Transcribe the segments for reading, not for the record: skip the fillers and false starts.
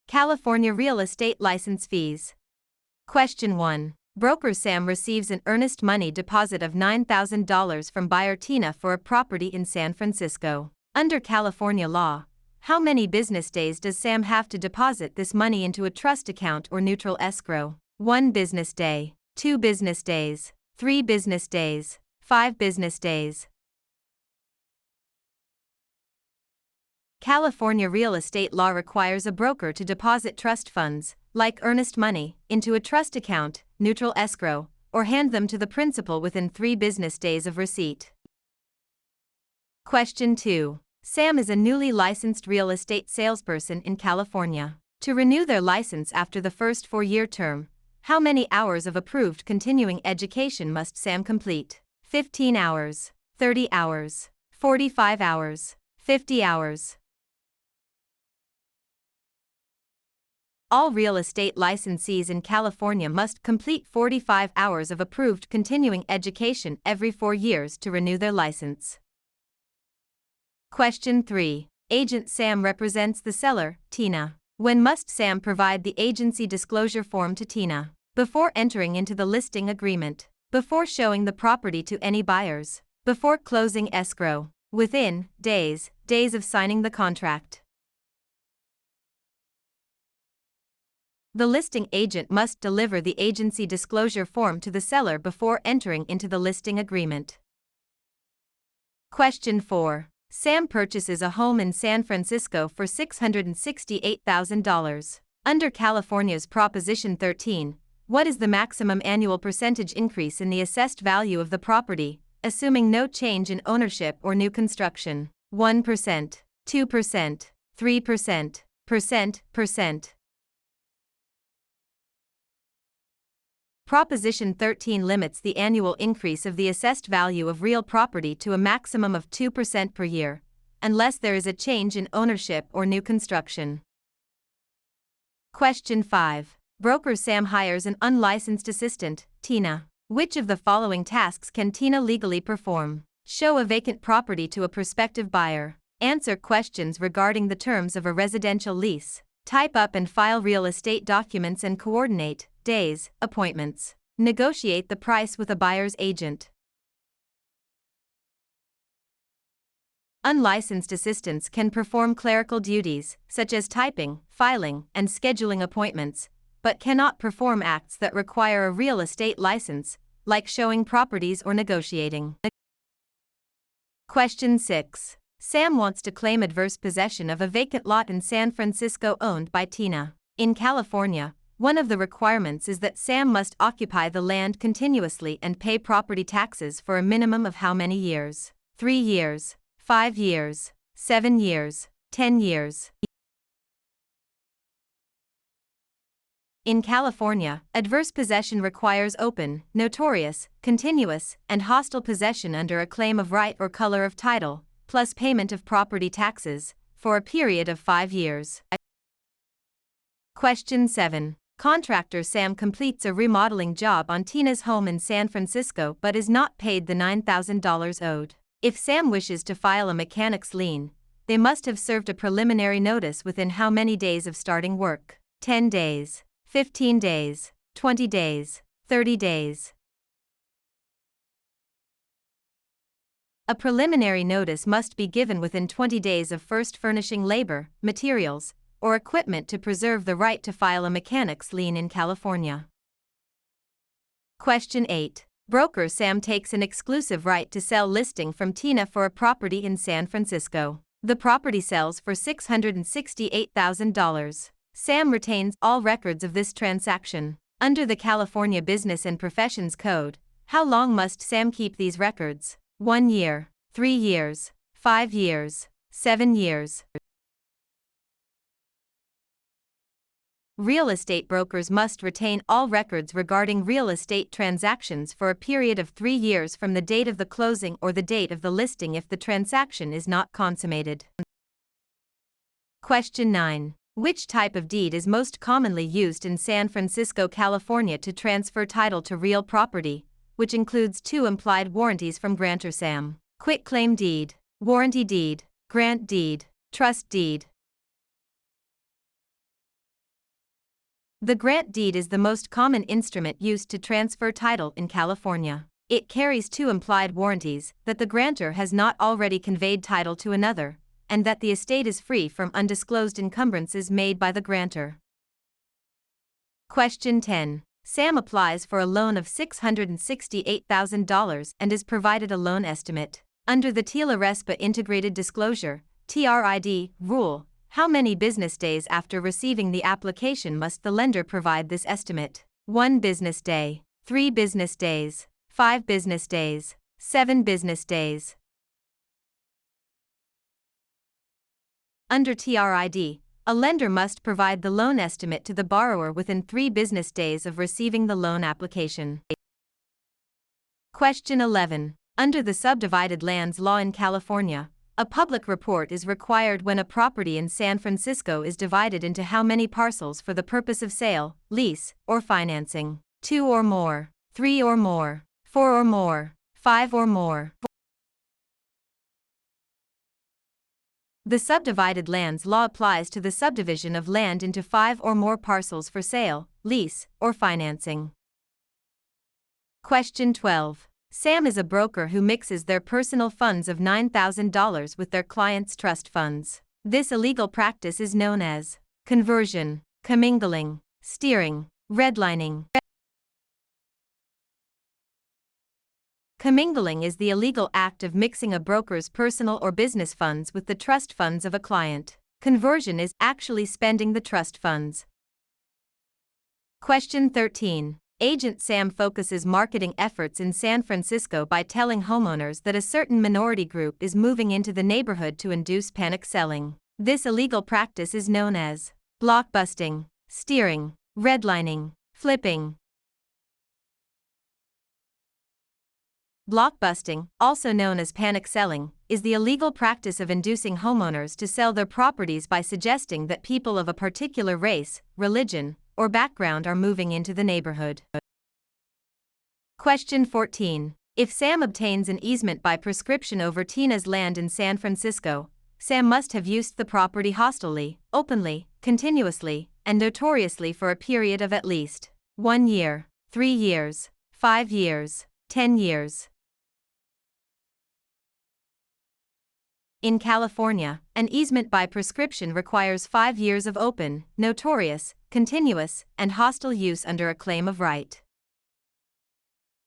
California real estate license fees. Question 1. Broker Sam receives an earnest money deposit of $9,000 from buyer Tina for a property in San Francisco. Under California law, how many business days does Sam have to deposit this money into a trust account or neutral escrow? 1 business day, 2 business days, 3 business days, 5 business days. California real estate law requires a broker to deposit trust funds, like earnest money, into a trust account, neutral escrow, or hand them to the principal within 3 business days of receipt. Question 2. Sam is a newly licensed real estate salesperson in California. To renew their license after the first 4-year term, how many hours of approved continuing education must Sam complete? 15 hours, 30 hours, 45 hours, 50 hours. All real estate licensees in California must complete 45 hours of approved continuing education every 4 years to renew their license. Question 3. Agent Sam represents the seller, Tina. When must Sam provide the agency disclosure form to Tina? Before entering into the listing agreement, before showing the property to any buyers, before closing escrow, within days of signing the contract. The listing agent must deliver the agency disclosure form to the seller before entering into the listing agreement. Question 4. Sam purchases a home in San Francisco for $668,000. Under California's Proposition 13, what is the maximum annual percentage increase in the assessed value of the property, assuming no change in ownership or new construction? 1%, 2%, 3%, percent. Proposition 13 limits the annual increase of the assessed value of real property to a maximum of 2% per year, unless there is a change in ownership or new construction. Question 5. Broker Sam hires an unlicensed assistant, Tina. Which of the following tasks can Tina legally perform? Show a vacant property to a prospective buyer. Answer questions regarding the terms of a residential lease. Type up and file real estate documents and coordinate days, appointments. Negotiate the price with a buyer's agent. Unlicensed assistants can perform clerical duties, such as typing, filing, and scheduling appointments, but cannot perform acts that require a real estate license, like showing properties or negotiating. Question 6. Sam wants to claim adverse possession of a vacant lot in San Francisco owned by Tina. In California, one of the requirements is that Sam must occupy the land continuously and pay property taxes for a minimum of how many years? 3 years, 5 years, 7 years, 10 years. In California, adverse possession requires open, notorious, continuous, and hostile possession under a claim of right or color of title, plus payment of property taxes, for a period of 5 years. Question 7. Contractor Sam completes a remodeling job on Tina's home in San Francisco but is not paid the $9,000 owed. If Sam wishes to file a mechanic's lien, they must have served a preliminary notice within how many days of starting work? 10 days, 15 days, 20 days, 30 days. A preliminary notice must be given within 20 days of first furnishing labor, materials, or equipment to preserve the right to file a mechanic's lien in California. Question 8. Broker Sam takes an exclusive right to sell listing from Tina for a property in San Francisco. The property sells for $668,000. Sam retains all records of this transaction. Under the California Business and Professions Code, how long must Sam keep these records? 1 year, 3 years, 5 years, 7 years. Real estate brokers must retain all records regarding real estate transactions for a period of 3 years from the date of the closing or the date of the listing if the transaction is not consummated. Question 9. Which type of deed is most commonly used in San Francisco, California to transfer title to real property, which includes 2 implied warranties from grantor Sam? Quitclaim deed, warranty deed, grant deed, trust deed. The grant deed is the most common instrument used to transfer title in California. It carries two implied warranties that the grantor has not already conveyed title to another, and that the estate is free from undisclosed encumbrances made by the grantor. Question 10. Sam applies for a loan of $668,000 and is provided a loan estimate. Under the TILA-RESPA Integrated Disclosure (TRID) rule, how many business days after receiving the application must the lender provide this estimate? 1 business day, 3 business days, 5 business days, 7 business days. Under TRID, a lender must provide the loan estimate to the borrower within 3 business days of receiving the loan application. Question 11. Under the Subdivided Lands Law in California, a public report is required when a property in San Francisco is divided into how many parcels for the purpose of sale, lease, or financing? 2 or more, 3 or more, 4 or more, 5 or more. The Subdivided Lands Law applies to the subdivision of land into 5 or more parcels for sale, lease, or financing. Question 12. Sam is a broker who mixes their personal funds of $9,000 with their clients' trust funds. This illegal practice is known as conversion, commingling, steering, redlining. Commingling is the illegal act of mixing a broker's personal or business funds with the trust funds of a client. Conversion is actually spending the trust funds. Question 13. Agent Sam focuses marketing efforts in San Francisco by telling homeowners that a certain minority group is moving into the neighborhood to induce panic selling. This illegal practice is known as blockbusting, steering, redlining, flipping. Blockbusting, also known as panic selling, is the illegal practice of inducing homeowners to sell their properties by suggesting that people of a particular race, religion, or background are moving into the neighborhood. Question 14. If Sam obtains an easement by prescription over Tina's land in San Francisco, Sam must have used the property hostilely, openly, continuously, and notoriously for a period of at least 1 year, 3 years, 5 years, 10 years. In California, an easement by prescription requires 5 years of open, notorious, continuous, and hostile use under a claim of right.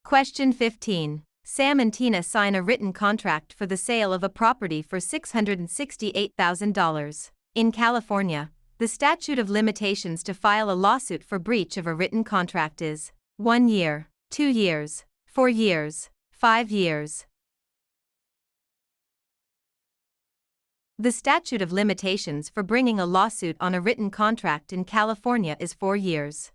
Question 15. Sam and Tina sign a written contract for the sale of a property for $668,000. In California, the statute of limitations to file a lawsuit for breach of a written contract is 1 year, 2 years, 4 years, 5 years. The statute of limitations for bringing a lawsuit on a written contract in California is 4 years.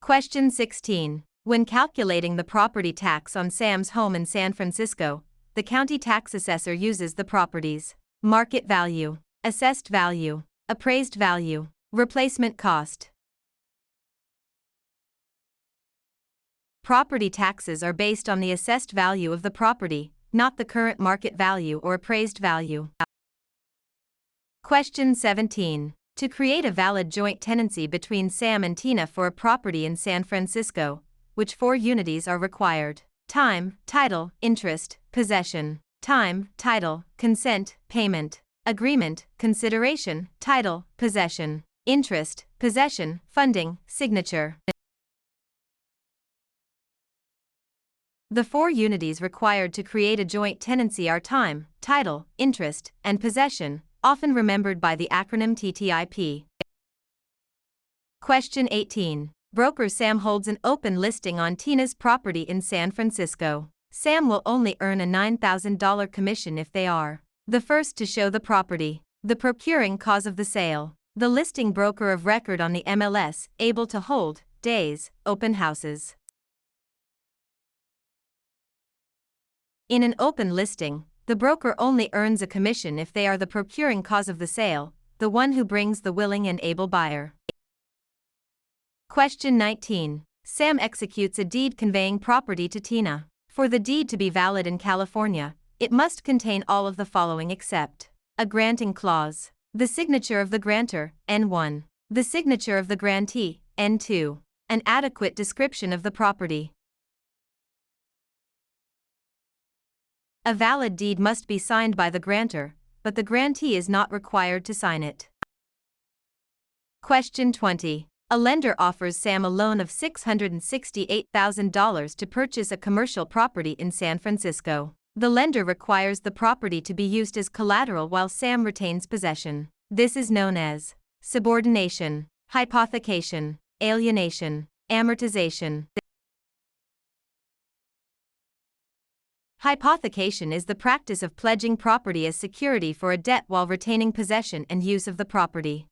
Question 16. When calculating the property tax on Sam's home in San Francisco, the county tax assessor uses the property's market value, assessed value, appraised value, replacement cost. Property taxes are based on the assessed value of the property, not the current market value or appraised value. Question 17. To create a valid joint tenancy between Sam and Tina for a property in San Francisco, which 4 unities are required? Time, title, interest, possession. Time, title, consent, payment. Agreement, consideration, title, possession. Interest, possession, funding, signature. The 4 unities required to create a joint tenancy are time, title, interest, and possession, often remembered by the acronym TTIP. Question 18. Broker Sam holds an open listing on Tina's property in San Francisco. Sam will only earn a $9,000 commission if they are the first to show the property, the procuring cause of the sale, the listing broker of record on the MLS, able to hold days, open houses. In an open listing, the broker only earns a commission if they are the procuring cause of the sale, the one who brings the willing and able buyer. Question 19. Sam executes a deed conveying property to Tina. For the deed to be valid in California, it must contain all of the following except a granting clause, the signature of the grantor, N1, The signature of the grantee. N2. An adequate description of the property. A valid deed must be signed by the grantor, but the grantee is not required to sign it. Question 20. A lender offers Sam a loan of $668,000 to purchase a commercial property in San Francisco. The lender requires the property to be used as collateral while Sam retains possession. This is known as subordination, hypothecation, alienation, amortization. Hypothecation is the practice of pledging property as security for a debt while retaining possession and use of the property.